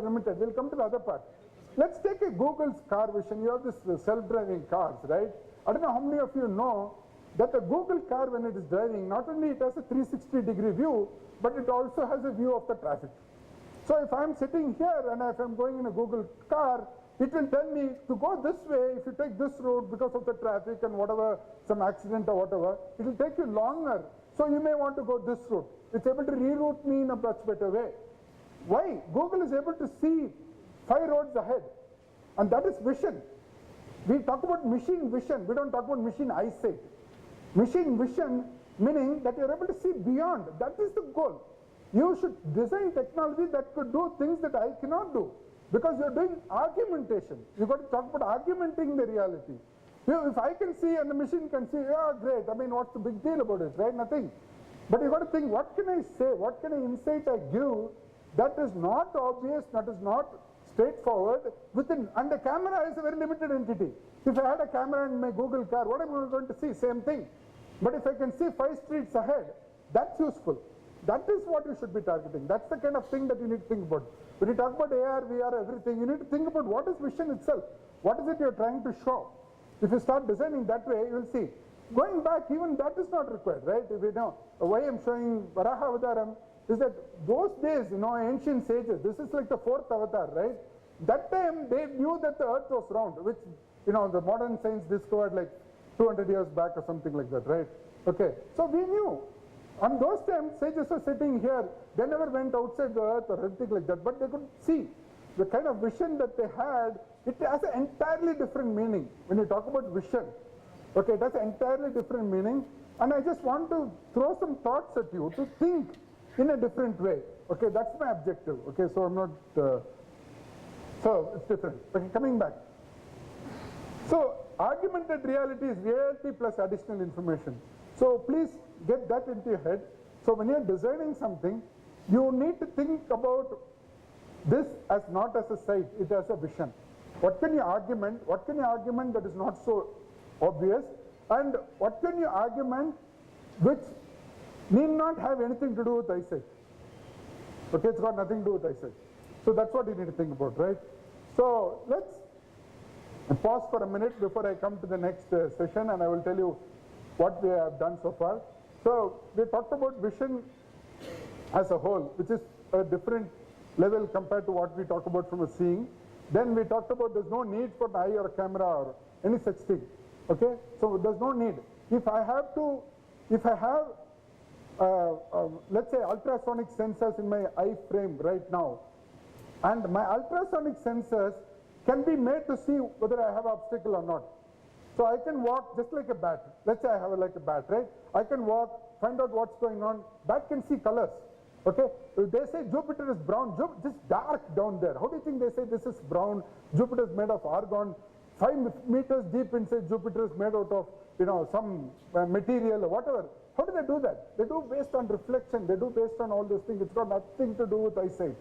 limited. We'll come to the other part. Let's take a Google's car vision. You have this self-driving cars, right? I don't know how many of you know that a Google car, when it is driving, not only it has a 360-degree view, but it also has a view of the traffic. So if I'm sitting here and if I'm going in a Google car, it will tell me to go this way. If you take this route because of the traffic and whatever, some accident or whatever, it will take you longer. So you may want to go this route. It's able to reroute me in a much better way. Why? Google is able to see 5 roads ahead, and that is vision. We talk about machine vision. We don't talk about machine eyesight. Machine vision meaning that you're able to see beyond. That is the goal. You should design technology that could do things that I cannot do, because you're doing argumentation. You've got to talk about argumenting the reality. If I can see and the machine can see, yeah, great. I mean, what's the big deal about it, right? Nothing. But you've got to think, what can I say? What can I insight I give that is not obvious, that is not straightforward within, and the camera is a very limited entity. If I had a camera in my Google car, what am I going to see? Same thing. But if I can see 5 streets ahead, that's useful. That is what you should be targeting. That's the kind of thing that you need to think about. When you talk about AR, VR, everything, you need to think about what is vision itself. What is it you're trying to show? If you start designing that way, you will see. Going back, even that is not required, right? If you know, why I'm showing Varaha Avataram is that those days, ancient sages, this is like the 4th avatar, right? That time they knew that the earth was round, which, the modern science discovered like 200 years back or something like that, right? Okay, so we knew. On those times, sages were sitting here. They never went outside the earth or anything like that, but they could see the kind of vision that they had. It has an entirely different meaning when you talk about vision. Okay, it has an entirely different meaning, and I just want to throw some thoughts at you to think in a different way. Okay, that's my objective. Okay, so I'm not, so it's different. Okay, coming back. So augmented reality is reality plus additional information. So please get that into your head. So when you're designing something, you need to think about this as not as a sight, it as a vision. What can you argument? What can you argument that is not so obvious? And what can you argument which need not have anything to do with eyesight? Okay, it's got nothing to do with eyesight. So that's what you need to think about, right? So let's pause for a minute before I come to the next session, and I will tell you what we have done so far. So we talked about vision as a whole, which is a different level compared to what we talk about from a seeing. Then we talked about there's no need for an eye or a camera or any such thing. Okay, so there's no need. If I have, let's say ultrasonic sensors in my eye frame right now, and my ultrasonic sensors can be made to see whether I have an obstacle or not. So I can walk just like a bat. Let's say I have like a bat, right? I can walk, find out what's going on. Bat can see colors. Okay, if they say Jupiter is brown, just dark down there. How do you think they say this is brown? Jupiter is made of argon. 5 meters deep inside Jupiter is made out of, some material or whatever. How do they do that? They do based on reflection. They do based on all those things. It's got nothing to do with eyesight.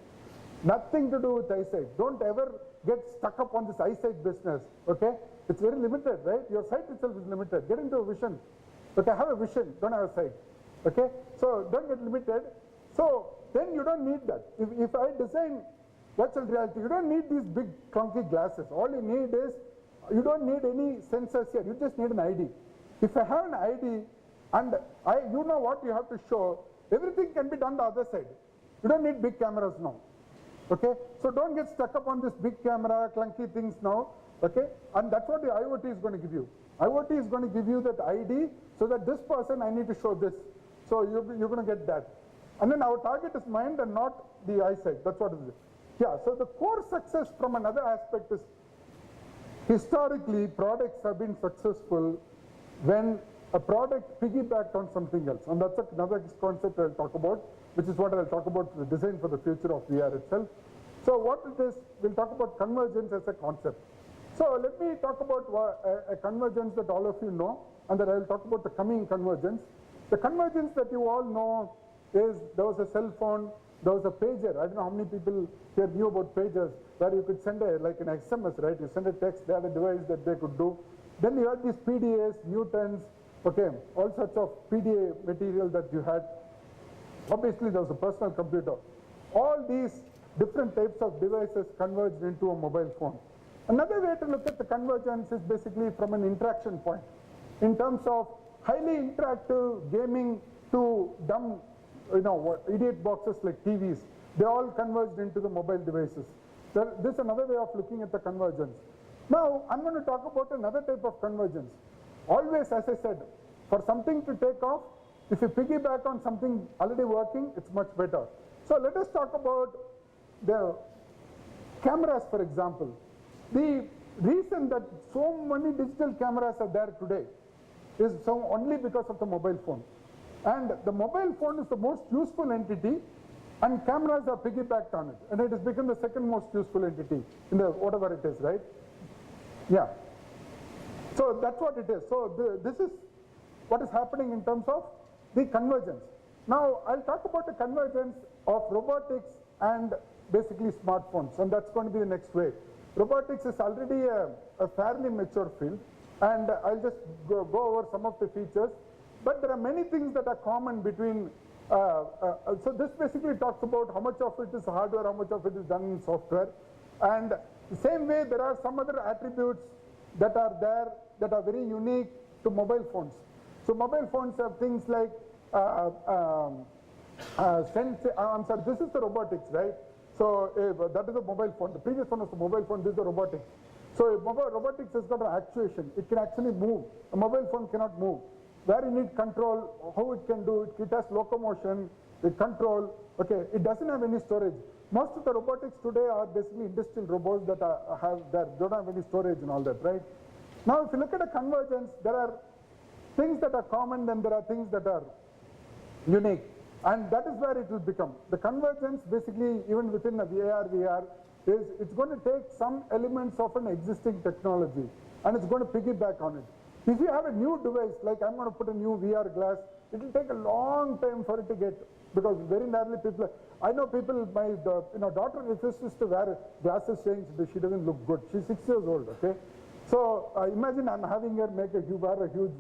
Nothing to do with eyesight. Don't ever get stuck up on this eyesight business. Okay, it's very limited, right? Your sight itself is limited. Get into a vision. Okay, have a vision. Don't have a sight. Okay, so don't get limited. So then you don't need that. If I design virtual reality, you don't need these big clunky glasses. All you need is, you don't need any sensors here. You just need an ID. If I have an ID and you know what you have to show, everything can be done the other side. You don't need big cameras now. Okay, so don't get stuck up on this big camera, clunky things now. Okay, and that's what the IoT is going to give you. IoT is going to give you that ID so that this person, I need to show this. So you're going to get that. And then our target is mind and not the eyesight. That's what it is. Yeah, so the core success from another aspect is, historically, products have been successful when a product piggybacked on something else. And that's another concept I'll talk about, which is what I'll talk about, the design for the future of VR itself. So what it is, we'll talk about convergence as a concept. So let me talk about a convergence that all of you know, and then I'll talk about the coming convergence. The convergence that you all know is, there was a cell phone, there was a pager. I don't know how many people here knew about pagers, where you could send like an SMS, right? You send a text, they had a device that they could do. Then you had these PDAs, Newtons, okay, all sorts of PDA material that you had. Obviously there was a personal computer. All these different types of devices converged into a mobile phone. Another way to look at the convergence is basically from an interaction point, in terms of highly interactive gaming to dumb, idiot boxes like TVs. They all converged into the mobile devices. This is another way of looking at the convergence. Now, I'm going to talk about another type of convergence. Always, as I said, for something to take off, if you piggyback on something already working, it's much better. So let us talk about the cameras, for example. The reason that so many digital cameras are there today is only because of the mobile phone. And the mobile phone is the most useful entity, and cameras are piggybacked on it. And it has become the second most useful entity in the whatever it is, right? Yeah. So that's what it is. So this is what is happening in terms of the convergence. Now, I'll talk about the convergence of robotics and basically smartphones, and that's going to be the next wave. Robotics is already a fairly mature field, and I'll just go over some of the features. But there are many things that are common between, so this basically talks about how much of it is hardware, how much of it is done in software. And the same way, there are some other attributes that are there that are very unique to mobile phones. So mobile phones have things like, I'm sorry, this is the robotics, right? So that is a mobile phone. The previous one was the mobile phone, this is the robotics. So robotics has got an actuation. It can actually move. A mobile phone cannot move. Where you need control, how it can do it, it has locomotion, the control, okay, it doesn't have any storage. Most of the robotics today are basically industrial robots that don't have any storage and all that, right? Now, if you look at a convergence, there are things that are common, then there are things that are unique. And that is where it will become. The convergence, basically, even within a AR, VR, is it's going to take some elements of an existing technology, and it's going to piggyback on it. If you have a new device, like I'm going to put a new VR glass, it will take a long time for it to get, because very rarely people, I know people, my daughter refuses to wear glasses saying she doesn't look good. She's 6 years old, okay? So imagine I'm having her wear a huge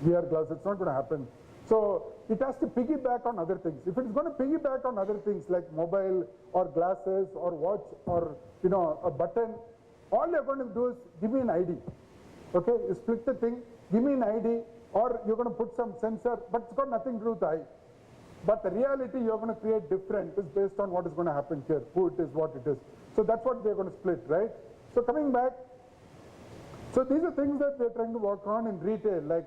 VR glass. It's not going to happen. So it has to piggyback on other things. If it's going to piggyback on other things like mobile or glasses or watch or a button, all you're going to do is give me an ID. Okay, you split the thing, give me an ID, or you're going to put some sensor, but it's got nothing to do with the eye. But the reality you're going to create different is based on what is going to happen here, who it is, what it is. So that's what we're going to split, right? So coming back, so these are things that we're trying to work on in retail, like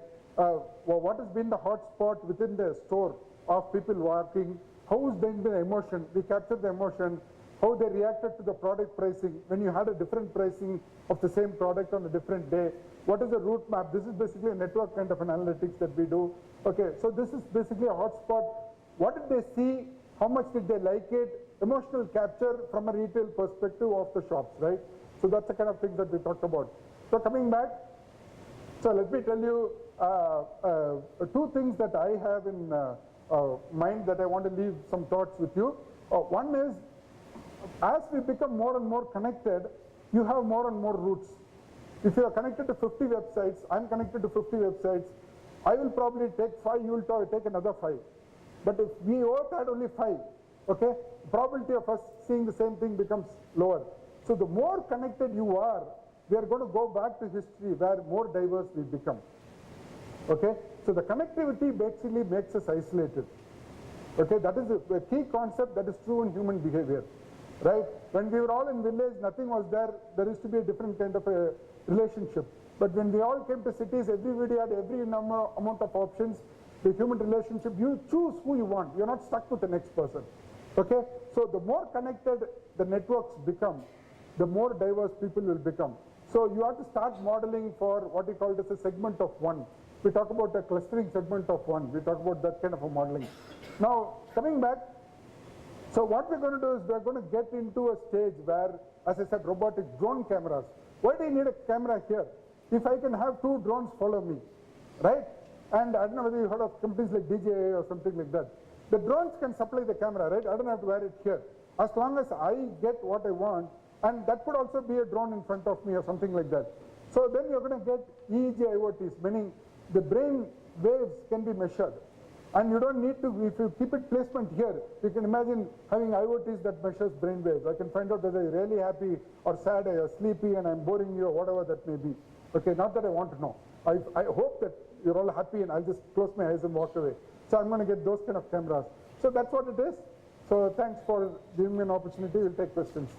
what has been the hotspot within the store of people working, how has been the emotion, we capture the emotion, how they reacted to the product pricing, when you had a different pricing of the same product on a different day, what is the route map? This is basically a network kind of an analytics that we do. Okay, so this is basically a hotspot. What did they see? How much did they like it? Emotional capture from a retail perspective of the shops, right? So that's the kind of thing that we talked about. So coming back, so let me tell you two things that I have in mind that I want to leave some thoughts with you. One is, as we become more and more connected, you have more and more routes. If you are connected to 50 websites, I'm connected to 50 websites, I will probably take 5, you will take another 5. But if we both had only 5, okay, probability of us seeing the same thing becomes lower. So the more connected you are, we are going to go back to history where more diverse we become. Okay, so the connectivity basically makes us isolated. Okay, that is a key concept that is true in human behavior. Right? When we were all in village, nothing was there. There used to be a different kind of a relationship. But when we all came to cities, everybody had every amount of options. The human relationship, you choose who you want. You're not stuck with the next person. Okay? So the more connected the networks become, the more diverse people will become. So you have to start modeling for what we call as a segment of one. We talk about a clustering segment of one. We talk about that kind of a modeling. Now, coming back, so what we're going to do is we're going to get into a stage where, as I said, robotic drone cameras. Why do you need a camera here? If I can have 2 drones follow me, right? And I don't know whether you heard of companies like DJI or something like that. The drones can supply the camera, right? I don't have to wear it here. As long as I get what I want, and that could also be a drone in front of me or something like that. So then you're going to get EEG IoTs, meaning the brain waves can be measured. And you don't need to, if you keep it placement here, you can imagine having IoTs that measures brain waves. I can find out whether you're really happy or sad or you're sleepy and I'm boring you or whatever that may be. Okay, not that I want to know. I hope that you're all happy and I'll just close my eyes and walk away. So I'm going to get those kind of cameras. So that's what it is. So thanks for giving me an opportunity. We'll take questions.